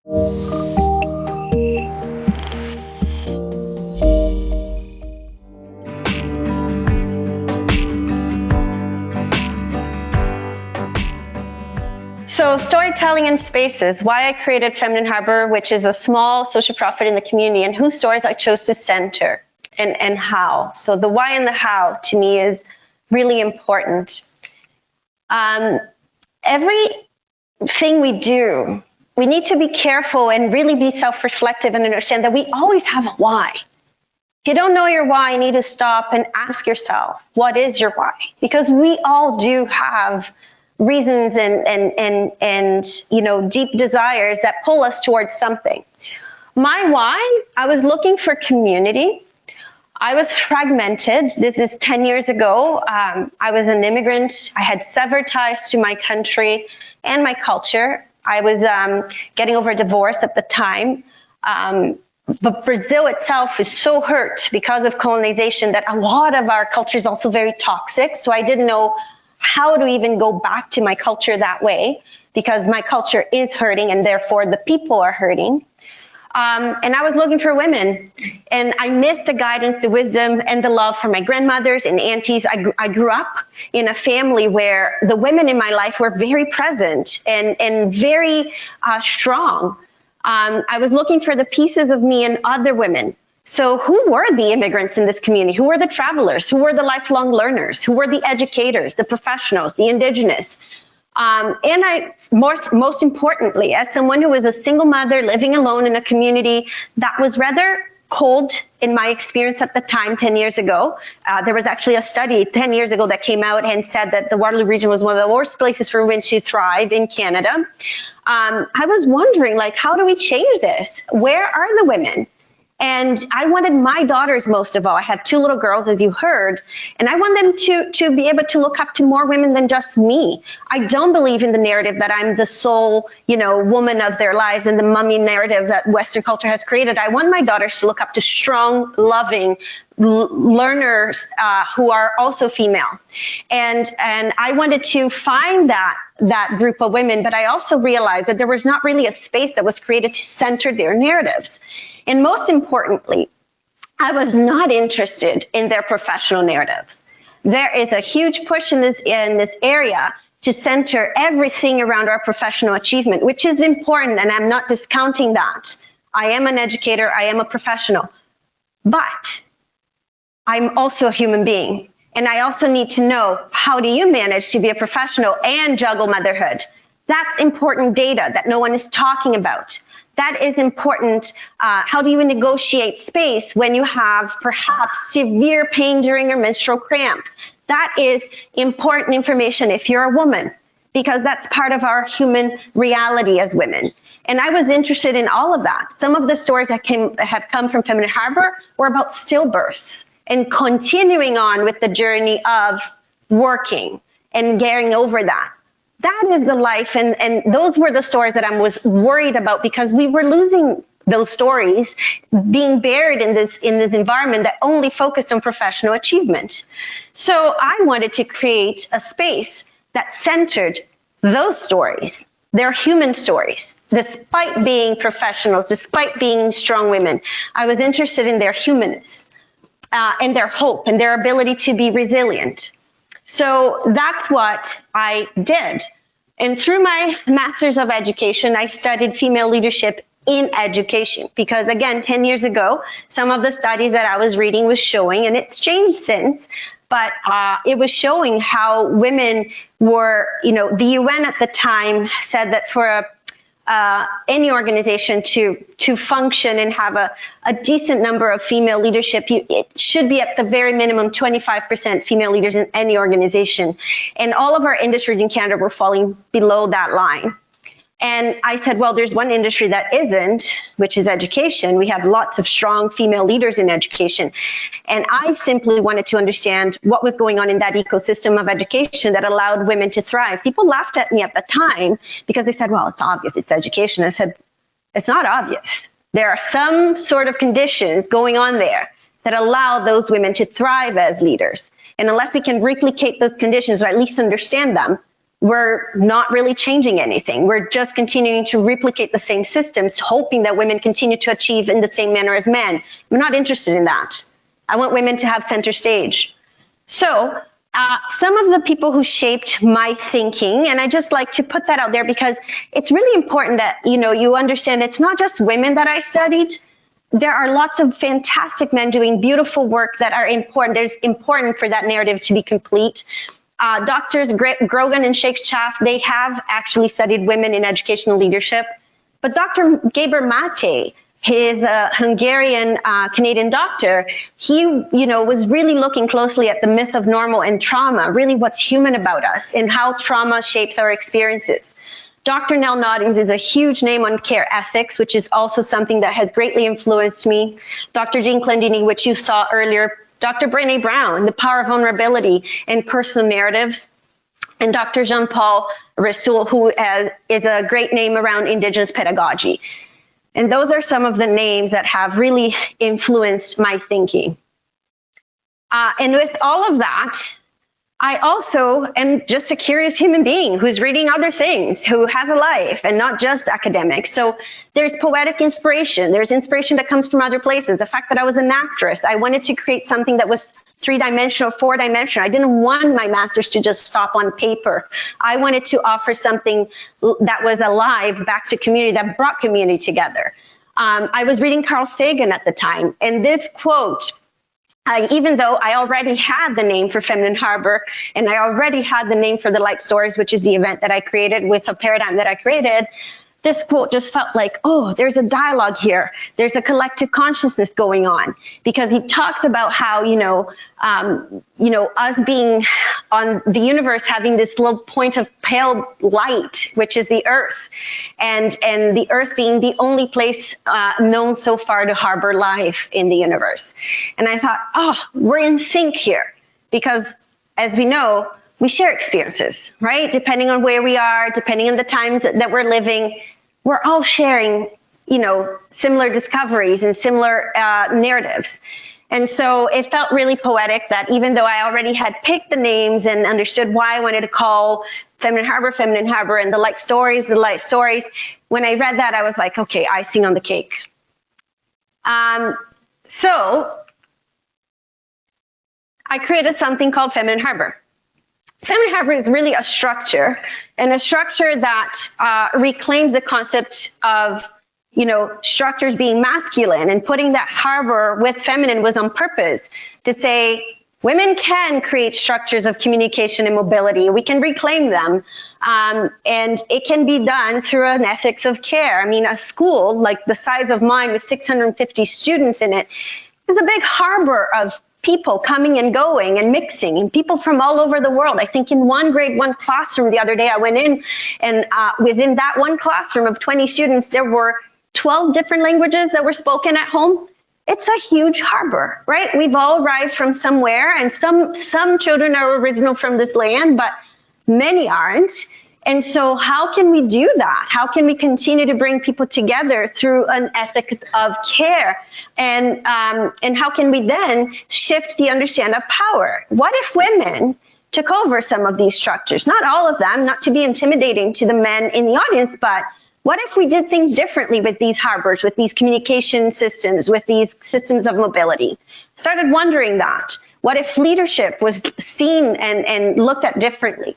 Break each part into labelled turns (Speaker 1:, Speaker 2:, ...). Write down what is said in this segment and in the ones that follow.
Speaker 1: So storytelling in spaces, why I created Feminine Harbor, which is a small social profit in the community, and whose stories I chose to center and how. So the why and the how to me is really important. Everything we do, we need to be careful and really be self-reflective and understand that we always have a why. If you don't know your why, you need to stop and ask yourself, what is your why? Because we all do have reasons and deep desires that pull us towards something. My why, I was looking for community. I was fragmented. This is 10 years ago. I was an immigrant. I had severed ties to my country and my culture. I was getting over a divorce at the time. But Brazil itself is so hurt because of colonization that a lot of our culture is also very toxic. So I didn't know how to even go back to my culture that way, because my culture is hurting and therefore the people are hurting. And I was looking for women, and I missed the guidance, the wisdom, and the love from my grandmothers and aunties. I grew up in a family where the women in my life were very present and very strong. I was looking for the pieces of me and other women. So who were the immigrants in this community? Who were the travelers? Who were the lifelong learners? Who were the educators, the professionals, the indigenous? And I, most importantly, as someone who was a single mother living alone in a community that was rather cold in my experience at the time, 10 years ago, there was actually a study 10 years ago that came out and said that the Waterloo region was one of the worst places for women to thrive in Canada. I was wondering, like, how do we change this? Where are the women? And I wanted my daughters, most of all, I have 2 little girls, as you heard, and I want them to be able to look up to more women than just me. I don't believe in the narrative that I'm the sole, woman of their lives and the mummy narrative that Western culture has created. I want my daughters to look up to strong, loving learners who are also female. And I wanted to find that group of women, but I also realized that there was not really a space that was created to center their narratives. And most importantly, I was not interested in their professional narratives. There is a huge push in this area to center everything around our professional achievement, which is important, and I'm not discounting that. I am an educator, I am a professional, but I'm also a human being. And I also need to know, how do you manage to be a professional and juggle motherhood? That's important data that no one is talking about. That is important. How do you negotiate space when you have perhaps severe pain during your menstrual cramps? That is important information if you're a woman, because that's part of our human reality as women. And I was interested in all of that. Some of the stories that have come from Feminine Harbor were about stillbirths and continuing on with the journey of working and getting over that. That is the life, and those were the stories that I was worried about, because we were losing those stories, being buried in this environment that only focused on professional achievement. So I wanted to create a space that centered those stories, their human stories, despite being professionals, despite being strong women. I was interested in their humanness and their hope and their ability to be resilient. So that's what I did. And through my Master's of Education, I studied female leadership in education, because again, 10 years ago, some of the studies that I was reading was showing, and it's changed since, but it was showing how women were, the UN at the time said that for any organization to function and have a decent number of female leadership, it should be at the very minimum 25% female leaders in any organization. And all of our industries in Canada were falling below that line. And I said, well, there's one industry that isn't, which is education. We have lots of strong female leaders in education. And I simply wanted to understand what was going on in that ecosystem of education that allowed women to thrive. People laughed at me at the time because they said, well, it's obvious, it's education. I said, it's not obvious. There are some sort of conditions going on there that allow those women to thrive as leaders. And unless we can replicate those conditions, or at least understand them, we're not really changing anything. We're just continuing to replicate the same systems, hoping that women continue to achieve in the same manner as men. I'm not interested in that. I want women to have center stage. So some of the people who shaped my thinking, and I just like to put that out there because it's really important that, you know, you understand it's not just women that I studied. There are lots of fantastic men doing beautiful work that are important. There's important for that narrative to be complete. Doctors Grogan and Shakeschaft, they have actually studied women in educational leadership. But Dr. Gabor Mate, his Hungarian Canadian doctor, he, you know, was really looking closely at the myth of normal and trauma, really what's human about us and how trauma shapes our experiences. Dr. Nell Noddings is a huge name on care ethics, which is also something that has greatly influenced me. Dr. Jean Clendini, which you saw earlier. Dr. Brené Brown, the power of vulnerability and personal narratives. And Dr. Jean-Paul Rissoul, who is a great name around Indigenous pedagogy. And those are some of the names that have really influenced my thinking. And with all of that, I also am just a curious human being who's reading other things, who has a life and not just academics. So there's poetic inspiration. There's inspiration that comes from other places. The fact that I was an actress, I wanted to create something that was three-dimensional, four-dimensional. I didn't want my master's to just stop on paper. I wanted to offer something that was alive back to community, that brought community together. I was reading Carl Sagan at the time, and this quote, even though I already had the name for Feminine Harbor, and I already had the name for the Light Stories, which is the event that I created with a paradigm that I created, this quote just felt like, oh, there's a dialogue here. There's a collective consciousness going on, because he talks about how, us being on the universe having this little point of pale light, which is the Earth, and the Earth being the only place known so far to harbor life in the universe. And I thought, oh, we're in sync here, because as we know, we share experiences, right? Depending on where we are, depending on the times that we're living, we're all sharing, similar discoveries and similar narratives. And so it felt really poetic that even though I already had picked the names and understood why I wanted to call Feminine Harbor, and the Light Stories, when I read that, I was like, okay, icing on the cake. So I created something called Feminine Harbor. Feminine Harbor is really a structure, and a structure that reclaims the concept of, structures being masculine, and putting that harbor with feminine was on purpose to say women can create structures of communication and mobility. We can reclaim them, and it can be done through an ethics of care. I mean, a school like the size of mine with 650 students in it is a big harbor of people coming and going and mixing, and people from all over the world. I think in one grade 1 classroom the other day I went in, and within that one classroom of 20 students, there were 12 different languages that were spoken at home. It's a huge harbor, right? We've all arrived from somewhere, and some children are original from this land, but many aren't. And so how can we do that? How can we continue to bring people together through an ethics of care? And how can we then shift the understanding of power? What if women took over some of these structures? Not all of them, not to be intimidating to the men in the audience, but what if we did things differently with these harbors, with these communication systems, with these systems of mobility? Started wondering that. What if leadership was seen and looked at differently?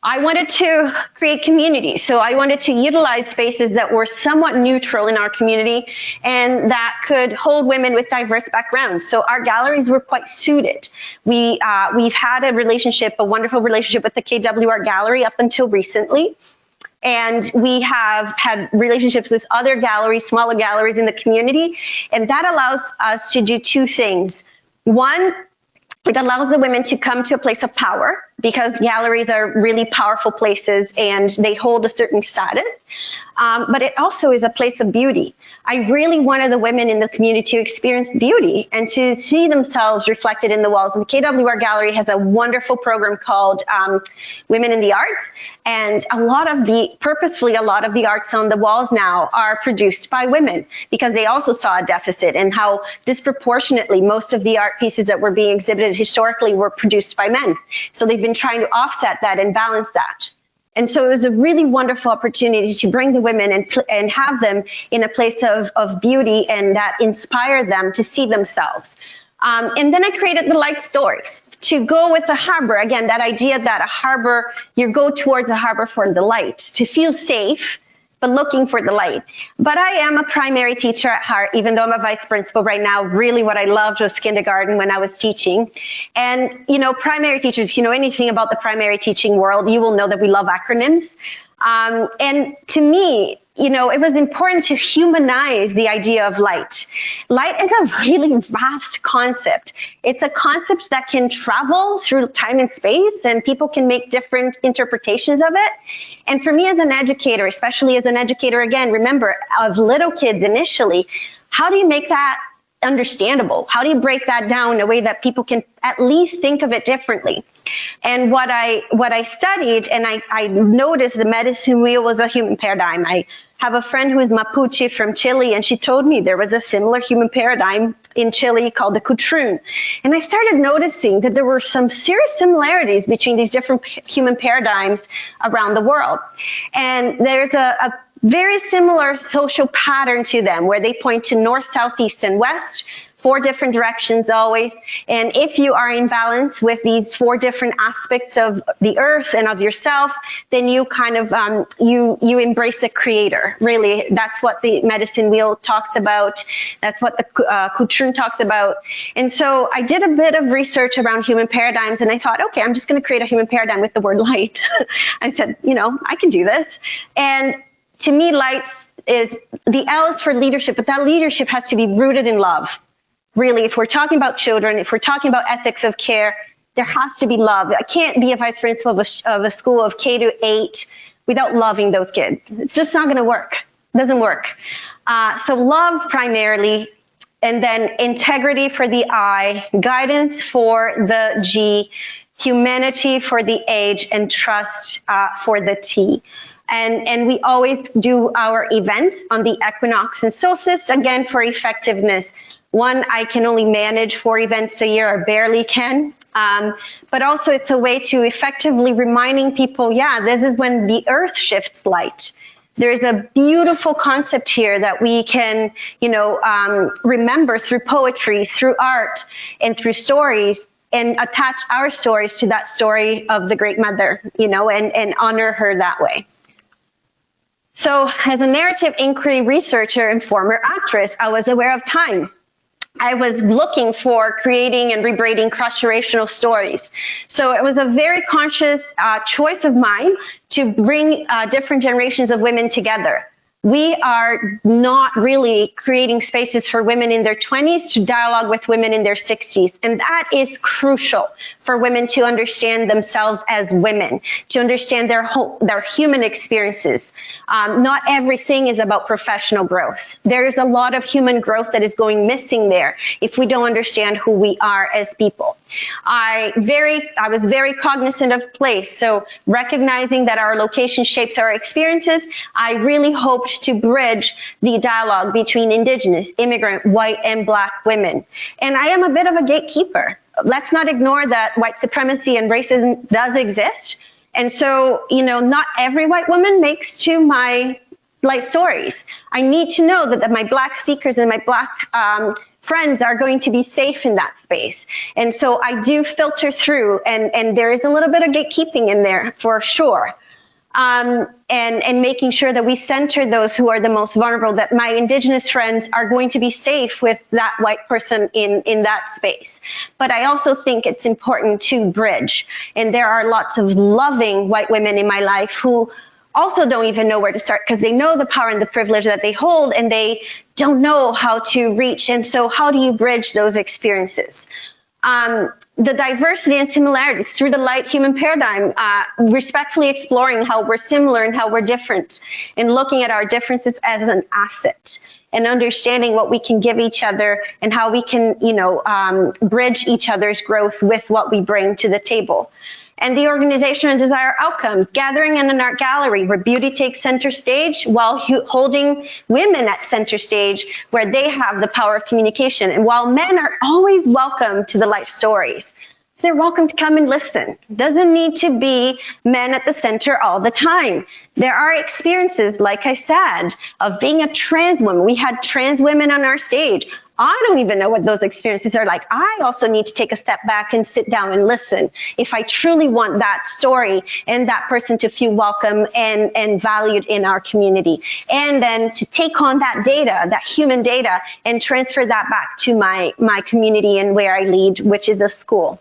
Speaker 1: I wanted to create community, so I wanted to utilize spaces that were somewhat neutral in our community and that could hold women with diverse backgrounds. So our galleries were quite suited. We've had a wonderful relationship with the KW Art Gallery up until recently. And we have had relationships with other galleries, smaller galleries in the community. And that allows us to do two things. One, it allows the women to come to a place of power, because galleries are really powerful places and they hold a certain status. But it also is a place of beauty. I really wanted the women in the community to experience beauty and to see themselves reflected in the walls. And the KW Art Gallery has a wonderful program called Women in the Arts. And purposefully, a lot of the arts on the walls now are produced by women, because they also saw a deficit in how disproportionately most of the art pieces that were being exhibited historically were produced by men. So they've been trying to offset that and balance that. And so it was a really wonderful opportunity to bring the women and have them in a place of beauty and that inspired them to see themselves. And then I created the light stories to go with the harbor. Again, that idea that a harbor, you go towards a harbor for the light, to feel safe, but looking for the light. But I am a primary teacher at heart, even though I'm a vice principal right now. Really what I loved was kindergarten when I was teaching. And, you know, primary teachers, if you know anything about the primary teaching world, you will know that we love acronyms. And to me, you know, it was important to humanize the idea of light. Light is a really vast concept. It's a concept that can travel through time and space, and people can make different interpretations of it. And for me as an educator, especially as an educator, again, remember, of little kids initially, how do you make that understandable? How do you break that down in a way that people can at least think of it differently? And what I studied, and I noticed the medicine wheel was a human paradigm. I have a friend who is Mapuche from Chile, and she told me there was a similar human paradigm in Chile called the Kutrun. And I started noticing that there were some serious similarities between these different human paradigms around the world. And there's a very similar social pattern to them, where they point to north, south, east, and west, 4 different directions always. And if you are in balance with these 4 different aspects of the earth and of yourself, then you kind of, you embrace the creator. Really, that's what the medicine wheel talks about. That's what the Kutrun talks about. And so I did a bit of research around human paradigms, and I thought, okay, I'm just going to create a human paradigm with the word light. I said, you know, I can do this. And to me, light is, the L is for leadership, but that leadership has to be rooted in love. Really, if we're talking about children, if we're talking about ethics of care, there has to be love. I can't be a vice principal of a school of K to 8 without loving those kids. It's just not going to work. It doesn't work. So love primarily, and then integrity for the I, guidance for the G, humanity for the H, and trust for the T. And we always do our events on the equinox and solstice, again, for effectiveness. One, I can only manage 4 events a year, or barely can. But also it's a way to effectively reminding people, yeah, this is when the earth shifts light. There's a beautiful concept here that we can, you know, remember through poetry, through art, and through stories, and attach our stories to that story of the Great Mother, you know, and honor her that way. So as a narrative inquiry researcher and former actress, I was aware of time. I was looking for creating and rebraiding cross-generational stories. So it was a very conscious choice of mine to bring different generations of women together. We are not really creating spaces for women in their 20s to dialogue with women in their 60s. And that is crucial for women to understand themselves as women, to understand their human experiences. Not everything is about professional growth. There is a lot of human growth that is going missing there if we don't understand who we are as people. I was very cognizant of place. So recognizing that our location shapes our experiences, I really hoped to bridge the dialogue between Indigenous, immigrant, white, and Black women. And I am a bit of a gatekeeper. Let's not ignore that white supremacy and racism does exist. And so, you know, not every white woman makes to my light stories. I need to know that my Black speakers and my Black friends are going to be safe in that space. And so I do filter through, and there is a little bit of gatekeeping in there for sure. And making sure that we center those who are the most vulnerable, that my Indigenous friends are going to be safe with that white person in that space. But I also think it's important to bridge. And there are lots of loving white women in my life who also don't even know where to start, because they know the power and the privilege that they hold, and they don't know how to reach. And so how do you bridge those experiences? The diversity and similarities through the light human paradigm, respectfully exploring how we're similar and how we're different, and looking at our differences as an asset, and understanding what we can give each other and how we can, you know, bridge each other's growth with what we bring to the table. And the organization and desire outcomes, gathering in an art gallery where beauty takes center stage while holding women at center stage where they have the power of communication. And while men are always welcome to the light stories, they're welcome to come and listen. Doesn't need to be men at the center all the time. There are experiences, like I said, of being a trans woman. We had trans women on our stage. I don't even know what those experiences are like. I also need to take a step back and sit down and listen if I truly want that story and that person to feel welcome and valued in our community. And then to take on that data, that human data, and transfer that back to my community and where I lead, which is a school.